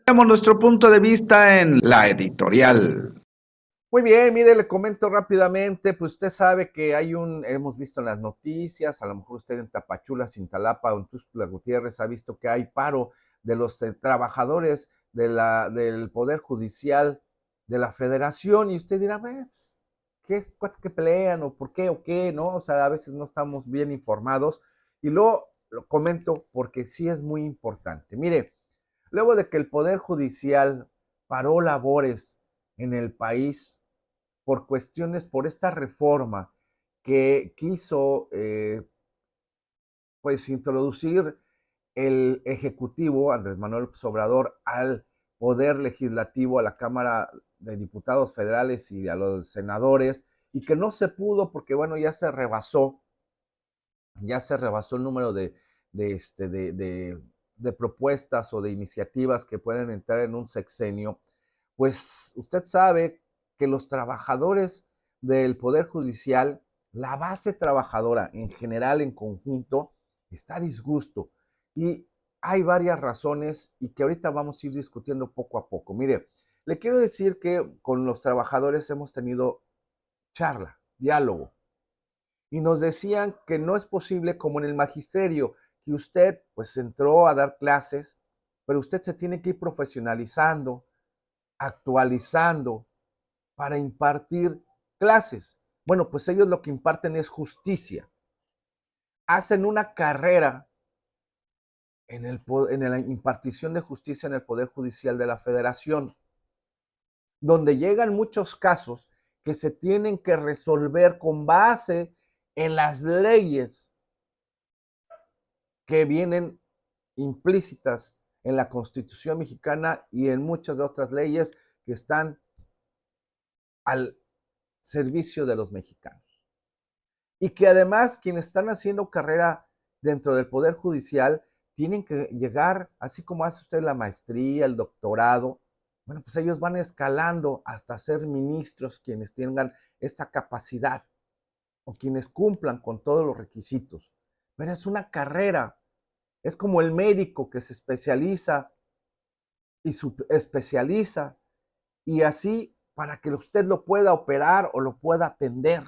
Tenemos nuestro punto de vista en la editorial. Muy bien, mire, le comento rápidamente, pues usted sabe que hemos visto en las noticias, a lo mejor usted en Tapachula, Cintalapa o en Tuxtla Gutiérrez ha visto que hay paro de los trabajadores del Poder Judicial de la Federación y usted dirá, "Bueno, pues, ¿qué es que pelean o por qué o qué? ¿No? O sea, a veces no estamos bien informados y luego lo comento porque sí es muy importante. Mire, luego de que el Poder Judicial paró labores en el país, por esta reforma que quiso pues introducir el Ejecutivo, Andrés Manuel López Obrador, al Poder Legislativo, a la Cámara de Diputados Federales y a los senadores, y que no se pudo porque, bueno, ya se rebasó el número de, este, de propuestas o de iniciativas que pueden entrar en un sexenio. Pues usted sabe que los trabajadores del Poder Judicial, la base trabajadora en general, en conjunto, está a disgusto. Y hay varias razones y que ahorita vamos a ir discutiendo poco a poco. Mire, le quiero decir que con los trabajadores hemos tenido charla, diálogo, y nos decían que no es posible como en el magisterio, que usted pues entró a dar clases, pero usted se tiene que ir profesionalizando, actualizando para impartir clases. Bueno, pues ellos lo que imparten es justicia. Hacen una carrera en la impartición de justicia en el Poder Judicial de la Federación, donde llegan muchos casos que se tienen que resolver con base en las leyes que vienen implícitas en la Constitución mexicana y en muchas de otras leyes que están al servicio de los mexicanos. Y que además quienes están haciendo carrera dentro del Poder Judicial tienen que llegar, así como hace usted la maestría, el doctorado, bueno, pues ellos van escalando hasta ser ministros quienes tengan esta capacidad o quienes cumplan con todos los requisitos. Pero es una carrera, es como el médico que se especializa y subespecializa y así para que usted lo pueda operar o lo pueda atender.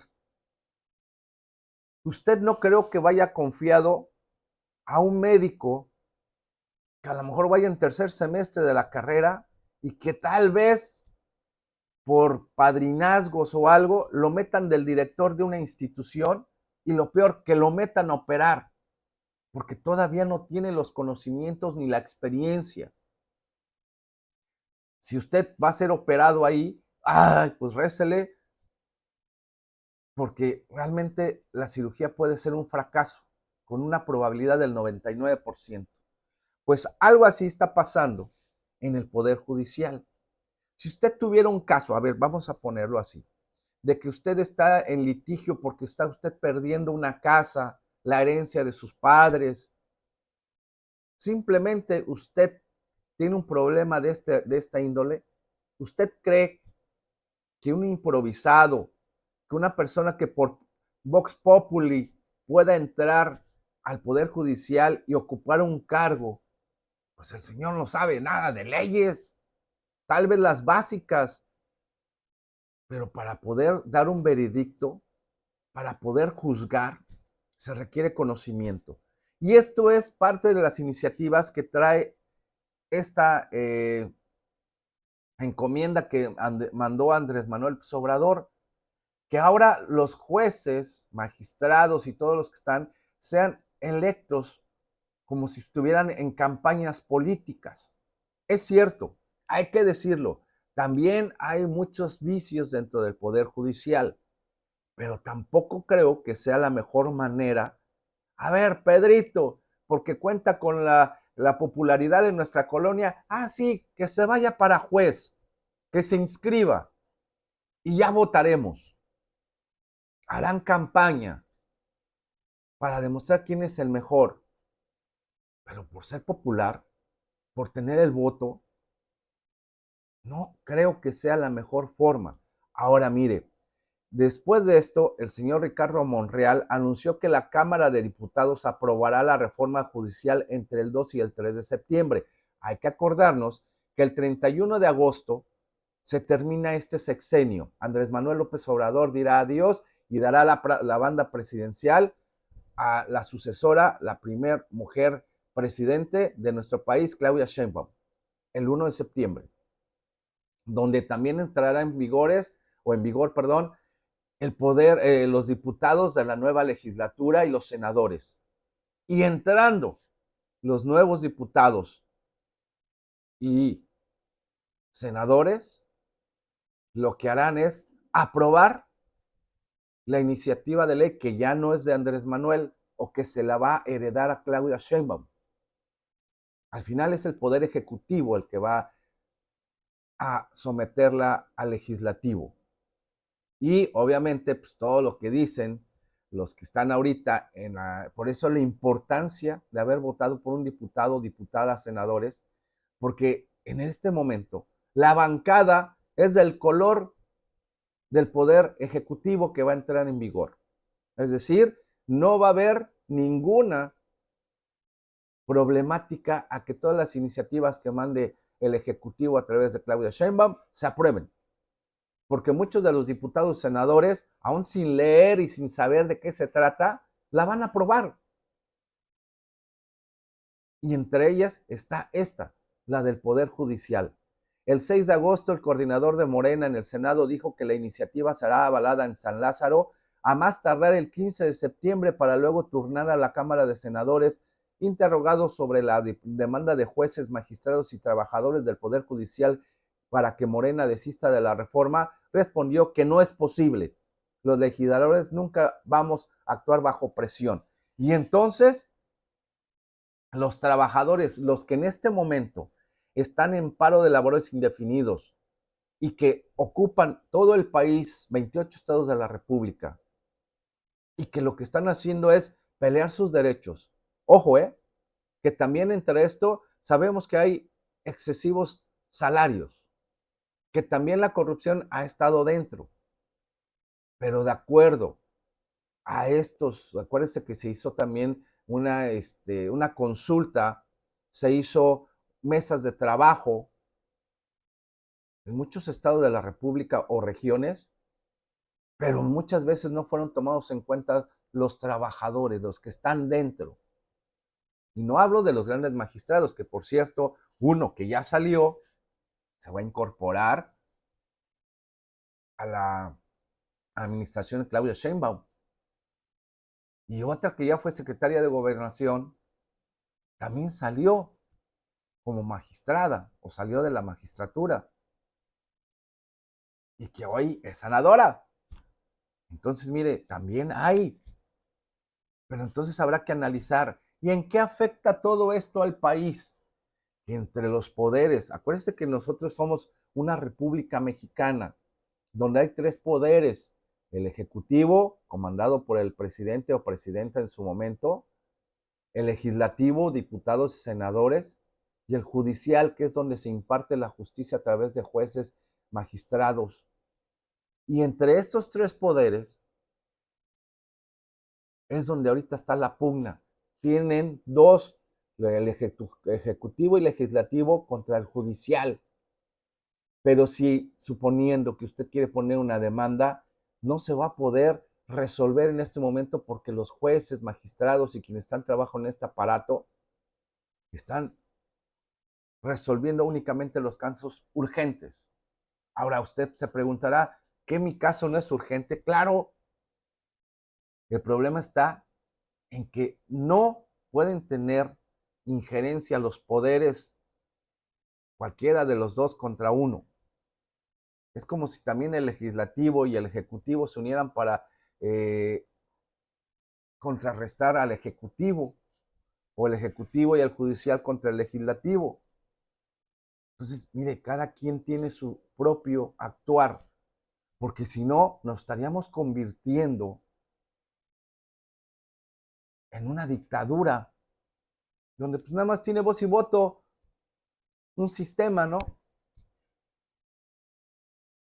Usted no creo que vaya confiado a un médico que a lo mejor vaya en tercer semestre de la carrera y que tal vez por padrinazgos o algo lo metan del director de una institución y lo peor, que lo metan a operar, porque todavía no tiene los conocimientos ni la experiencia. Si usted va a ser operado ahí, ay, pues récele, porque realmente la cirugía puede ser un fracaso con una probabilidad del 99%. Pues algo así está pasando en el Poder Judicial. Si usted tuviera un caso, a ver, vamos a ponerlo así, de que usted está en litigio porque está usted perdiendo una casa, la herencia de sus padres, simplemente usted tiene un problema de esta índole, ¿usted cree que un improvisado, que una persona que por Vox Populi pueda entrar al Poder Judicial y ocupar un cargo, pues el señor no sabe nada de leyes, tal vez las básicas, pero para poder dar un veredicto, para poder juzgar, se requiere conocimiento. Y esto es parte de las iniciativas que trae esta encomienda que mandó Andrés Manuel Obrador, que ahora los jueces, magistrados y todos los que están sean electos como si estuvieran en campañas políticas. Es cierto, hay que decirlo, también hay muchos vicios dentro del Poder Judicial, pero tampoco creo que sea la mejor manera. A ver, Pedrito, porque cuenta con la popularidad en nuestra colonia, sí, que se vaya para juez, que se inscriba y ya votaremos. Harán campaña para demostrar quién es el mejor, pero por ser popular, por tener el voto, no creo que sea la mejor forma. Ahora mire, después de esto, el señor Ricardo Monreal anunció que la Cámara de Diputados aprobará la reforma judicial entre el 2 y el 3 de septiembre. Hay que acordarnos que el 31 de agosto se termina este sexenio. Andrés Manuel López Obrador dirá adiós y dará la banda presidencial a la sucesora, la primer mujer presidente de nuestro país, Claudia Sheinbaum, el 1 de septiembre, donde también entrará en vigor, perdón, el poder, los diputados de la nueva legislatura y los senadores. Y entrando los nuevos diputados y senadores, lo que harán es aprobar la iniciativa de ley que ya no es de Andrés Manuel o que se la va a heredar a Claudia Sheinbaum. Al final es el Poder Ejecutivo el que va a someterla al Legislativo. Y obviamente, pues todo lo que dicen los que están ahorita por eso la importancia de haber votado por un diputado, diputada, senadores, porque en este momento la bancada es del color del Poder Ejecutivo que va a entrar en vigor. Es decir, no va a haber ninguna problemática a que todas las iniciativas que mande el Ejecutivo a través de Claudia Sheinbaum se aprueben. Porque muchos de los diputados senadores, aún sin leer y sin saber de qué se trata, la van a aprobar. Y entre ellas está esta, la del Poder Judicial. El 6 de agosto, el coordinador de Morena en el Senado dijo que la iniciativa será avalada en San Lázaro a más tardar el 15 de septiembre para luego turnar a la Cámara de Senadores. Interrogado sobre la demanda de jueces, magistrados y trabajadores del Poder Judicial para que Morena desista de la reforma, respondió que no es posible. Los legisladores nunca vamos a actuar bajo presión. Y entonces, los trabajadores, los que en este momento están en paro de labores indefinidos y que ocupan todo el país, 28 estados de la República, y que lo que están haciendo es pelear sus derechos. Ojo, que también entre esto sabemos que hay excesivos salarios, que también la corrupción ha estado dentro, pero de acuerdo a estos, acuérdense que se hizo también una consulta, se hizo mesas de trabajo en muchos estados de la República o regiones, pero muchas veces no fueron tomados en cuenta los trabajadores, los que están dentro. Y no hablo de los grandes magistrados, que por cierto, uno que ya salió, se va a incorporar a la administración de Claudia Sheinbaum. Y otra que ya fue secretaria de Gobernación, también salió como magistrada o salió de la magistratura. Y que hoy es senadora. Entonces, mire, también hay. Pero entonces habrá que analizar. ¿Y en qué afecta todo esto al país? Entre los poderes. Acuérdense que nosotros somos una república mexicana, donde hay tres poderes. El ejecutivo, comandado por el presidente o presidenta en su momento, el legislativo, diputados y senadores, y el judicial, que es donde se imparte la justicia a través de jueces, magistrados. Y entre estos tres poderes es donde ahorita está la pugna. Tienen dos, el ejecutivo y legislativo contra el judicial. Pero si suponiendo que usted quiere poner una demanda, no se va a poder resolver en este momento porque los jueces, magistrados y quienes están trabajando en este aparato están resolviendo únicamente los casos urgentes. Ahora usted se preguntará, ¿que mi caso no es urgente? Claro, el problema está en que no pueden tener injerencia los poderes, cualquiera de los dos contra uno. Es como si también el legislativo y el ejecutivo se unieran para contrarrestar al ejecutivo, o el ejecutivo y el judicial contra el legislativo. Entonces, mire, cada quien tiene su propio actuar, porque si no, nos estaríamos convirtiendo en una dictadura, donde pues nada más tiene voz y voto un sistema, ¿no?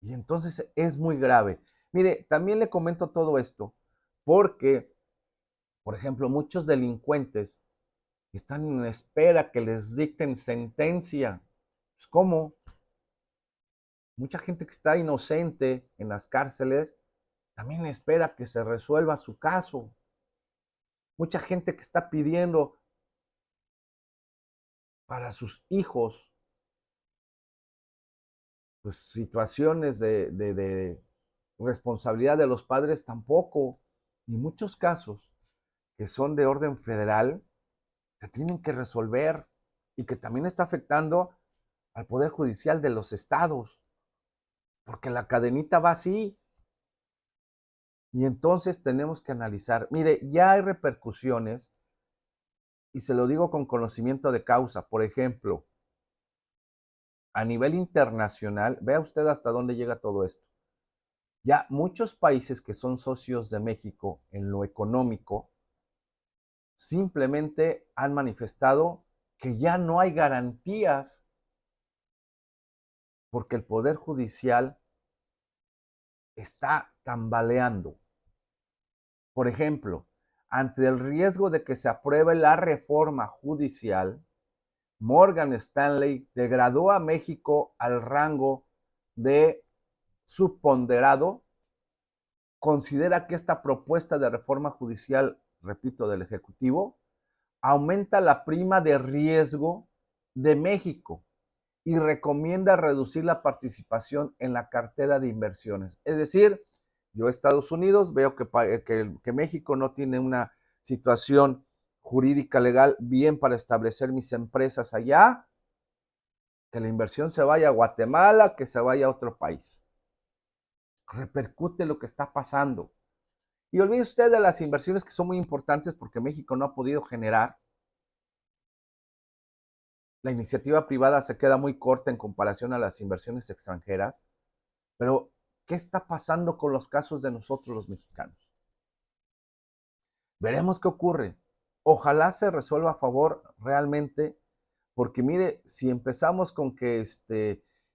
Y entonces es muy grave. Mire, también le comento todo esto porque, por ejemplo, muchos delincuentes están en espera que les dicten sentencia. Pues, ¿cómo? Mucha gente que está inocente en las cárceles también espera que se resuelva su caso. Mucha gente que está pidiendo para sus hijos, pues situaciones de responsabilidad de los padres tampoco. Y muchos casos que son de orden federal se tienen que resolver y que también está afectando al Poder Judicial de los estados, porque la cadenita va así. Y entonces tenemos que analizar, mire, ya hay repercusiones, y se lo digo con conocimiento de causa. Por ejemplo, a nivel internacional, vea usted hasta dónde llega todo esto. Ya muchos países que son socios de México en lo económico simplemente han manifestado que ya no hay garantías porque el Poder Judicial está tambaleando. Por ejemplo, ante el riesgo de que se apruebe la reforma judicial, Morgan Stanley degradó a México al rango de subponderado. Considera que esta propuesta de reforma judicial, repito, del Ejecutivo, aumenta la prima de riesgo de México y recomienda reducir la participación en la cartera de inversiones. Es decir, yo Estados Unidos veo que México no tiene una situación jurídica legal bien para establecer mis empresas allá, que la inversión se vaya a Guatemala, que se vaya a otro país. Repercute lo que está pasando. Y olvide usted de las inversiones que son muy importantes porque México no ha podido generar. La iniciativa privada se queda muy corta en comparación a las inversiones extranjeras. Pero, ¿qué está pasando con los casos de nosotros los mexicanos? Veremos qué ocurre. Ojalá se resuelva a favor realmente, porque mire, si empezamos con que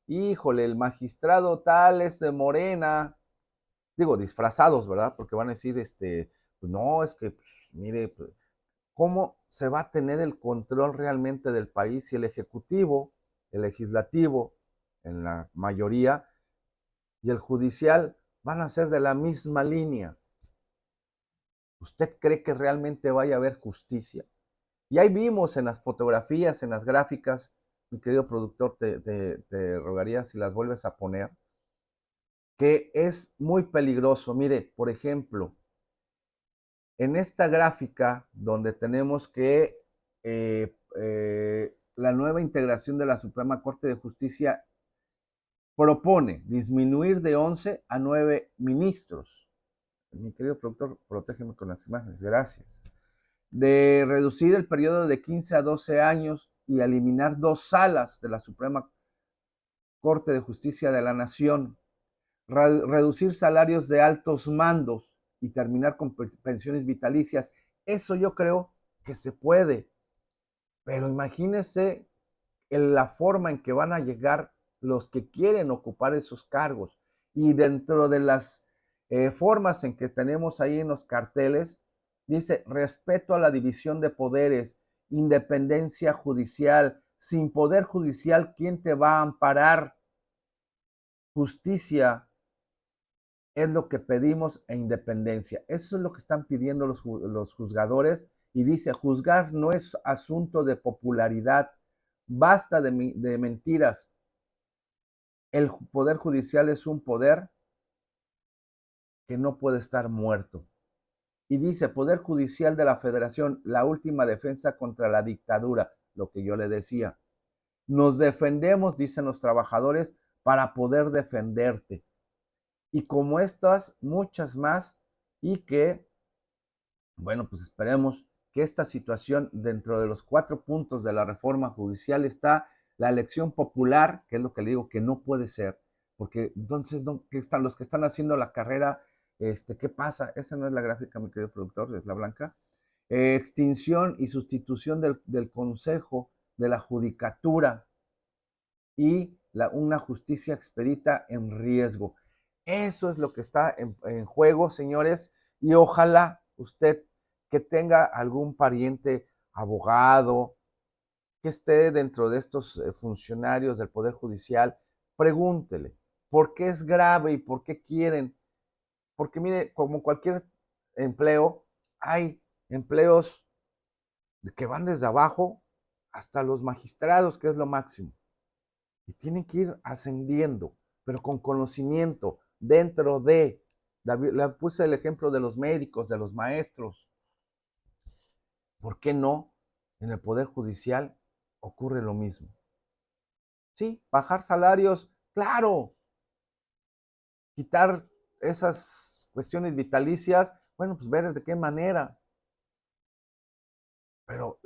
híjole, el magistrado tal es de Morena, digo, disfrazados, ¿verdad? Porque van a decir, pues no, es que, pues, mire, pues, ¿cómo se va a tener el control realmente del país si el ejecutivo, el legislativo, en la mayoría, y el judicial van a ser de la misma línea? ¿Usted cree que realmente vaya a haber justicia? Y ahí vimos en las fotografías, en las gráficas, mi querido productor, te rogaría si las vuelves a poner, que es muy peligroso. Mire, por ejemplo, en esta gráfica donde tenemos que la nueva integración de la Suprema Corte de Justicia propone disminuir de 11 a 9 ministros. Mi querido productor, protégeme con las imágenes, gracias. De reducir el periodo de 15 a 12 años y eliminar 2 salas de la Suprema Corte de Justicia de la Nación. Reducir salarios de altos mandos y terminar con pensiones vitalicias. Eso yo creo que se puede, pero imagínense la forma en que van a llegar los que quieren ocupar esos cargos. Y dentro de las formas en que tenemos ahí en los carteles, dice respeto a la división de poderes, independencia judicial. Sin poder judicial, ¿quién te va a amparar? Justicia es lo que pedimos e independencia. Eso es lo que están pidiendo los juzgadores. Y dice, juzgar no es asunto de popularidad. Basta de mentiras. El poder judicial es un poder que no puede estar muerto. Y dice, Poder Judicial de la Federación, la última defensa contra la dictadura, lo que yo le decía. Nos defendemos, dicen los trabajadores, para poder defenderte. Y como estas, muchas más, y que, bueno, pues esperemos que esta situación, dentro de los 4 puntos de la reforma judicial, está la elección popular, que es lo que le digo que no puede ser, porque entonces, ¿qué están los que están haciendo la carrera? ¿Qué pasa? Esa no es la gráfica, mi querido productor, es la blanca. Extinción y sustitución del Consejo de la Judicatura y una justicia expedita en riesgo. Eso es lo que está en juego, señores, y ojalá usted que tenga algún pariente abogado, que esté dentro de estos funcionarios del Poder Judicial, pregúntele, ¿por qué es grave y por qué quieren? Porque mire, como cualquier empleo, hay empleos que van desde abajo hasta los magistrados, que es lo máximo. Y tienen que ir ascendiendo, pero con conocimiento, dentro de, le puse el ejemplo de los médicos, de los maestros. ¿Por qué no en el Poder Judicial ocurre lo mismo? Sí, bajar salarios, claro, quitar esas cuestiones vitalicias, bueno, pues ver de qué manera. Pero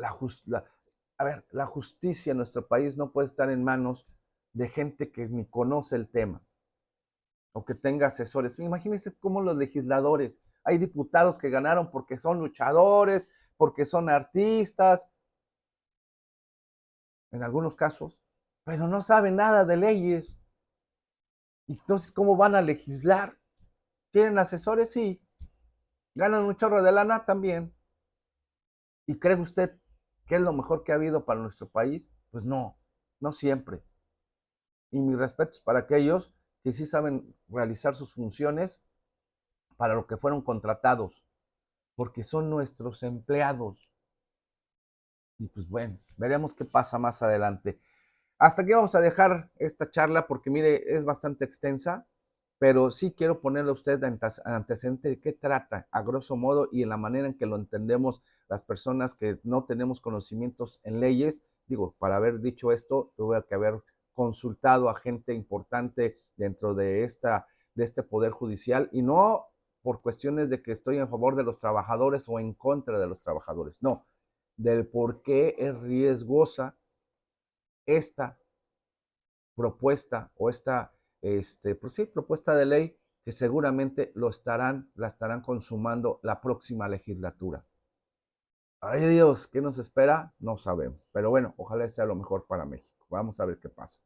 a ver, la justicia en nuestro país no puede estar en manos de gente que ni conoce el tema o que tenga asesores. Imagínense cómo los legisladores, hay diputados que ganaron porque son luchadores, porque son artistas, en algunos casos, pero no saben nada de leyes. Entonces, ¿cómo van a legislar? ¿Tienen asesores? Sí. ¿Ganan un chorro de lana? También. ¿Y cree usted que es lo mejor que ha habido para nuestro país? Pues no, no siempre. Y mis respetos para aquellos que sí saben realizar sus funciones para lo que fueron contratados, porque son nuestros empleados. Y pues bueno, veremos qué pasa más adelante. Hasta aquí vamos a dejar esta charla porque mire, es bastante extensa, pero sí quiero ponerle a usted antecedente de qué trata, a grosso modo, y en la manera en que lo entendemos las personas que no tenemos conocimientos en leyes. Digo, para haber dicho esto, tuve que haber consultado a gente importante dentro de este Poder Judicial, y no por cuestiones de que estoy en favor de los trabajadores o en contra de los trabajadores, no, del por qué es riesgosa esta propuesta o esta, pues sí, propuesta de ley que seguramente la estarán consumando la próxima legislatura. Ay Dios, ¿qué nos espera? No sabemos. Pero bueno, ojalá sea lo mejor para México. Vamos a ver qué pasa.